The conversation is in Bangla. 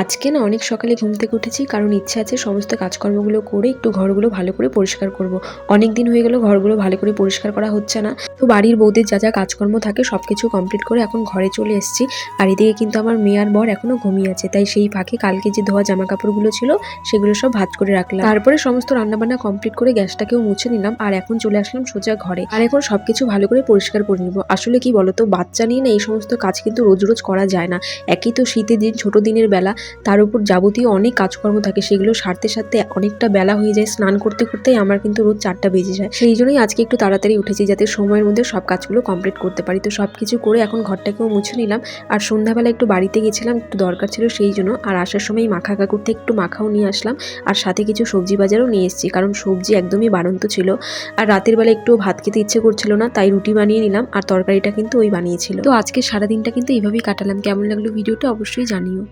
আজকে না অনেক সকালে ঘুম থেকে উঠেছি, কারণ ইচ্ছে আছে সমস্ত কাজকর্মগুলো করে একটু ঘরগুলো ভালো করে পরিষ্কার করব। অনেক দিন হয়ে গেল ঘরগুলো ভালো করে পরিষ্কার করা হচ্ছে না। তো বাড়ির বউদের যা যা কাজকর্ম থাকে সবকিছু কমপ্লিট করে এখন ঘরে চলে এসেছি। আর এদিকে কিন্তু আমার মেয়ে আর বর এখনো ঘুমিয়ে আছে, তাই সেই ফাঁকে কালকে যে ধোয়া জামা কাপড়গুলো ছিল সেগুলো সব ভাঁজ করে রাখলাম। তারপরে সমস্ত রান্নাবান্না কমপ্লিট করে গ্যাসটাকেও মুছে নিলাম, আর এখন চলে আসলাম সোজা ঘরে। আর এখন সবকিছু ভালো করে পরিষ্কার করে নিব। আসলে কি বলতো, বাচ্চা নিয়ে না এই সমস্ত কাজ কিন্তু রোজ রোজ করা যায় না। একই তো শীতের দিন, ছোট দিনের বেলা, তার উপর যাবতীয় অনেক কাজকর্ম থাকে, সেগুলো সারতে সারতে অনেকটা বেলা হয়ে যায়। স্নান করতে করতেই আমার কিন্তু রোজ 4টা বেজে যায়। সেই জন্যই আজকে একটু তাড়াতাড়ি উঠেছি, যাতে সময়ের মধ্যে সব কাজগুলো কমপ্লিট করতে পারি। তো সবকিছু করে এখন ঘরটাকেও মুছে নিলাম। আর সন্ধ্যাবেলা একটু বাড়িতে গেছিলাম, একটু দরকার ছিল সেই জন্য। আর আসার সময় মাখা কাকুর থেকে একটু মাখাও নিয়ে আসলাম, আর সাথে কিছু সবজি বাজারও নিয়ে এসেছি, কারণ সবজি একদমই বাড়ন্ত ছিল। আর রাতের বেলা একটু ভাত খেতে ইচ্ছে করছিল না, তাই রুটি বানিয়ে নিলাম, আর তরকারিটা কিন্তু ওই বানিয়েছিল। তো আজকে সারাদিনটা কিন্তু এইভাবেই কাটালাম। কেমন লাগলো ভিডিওটা অবশ্যই জানিও।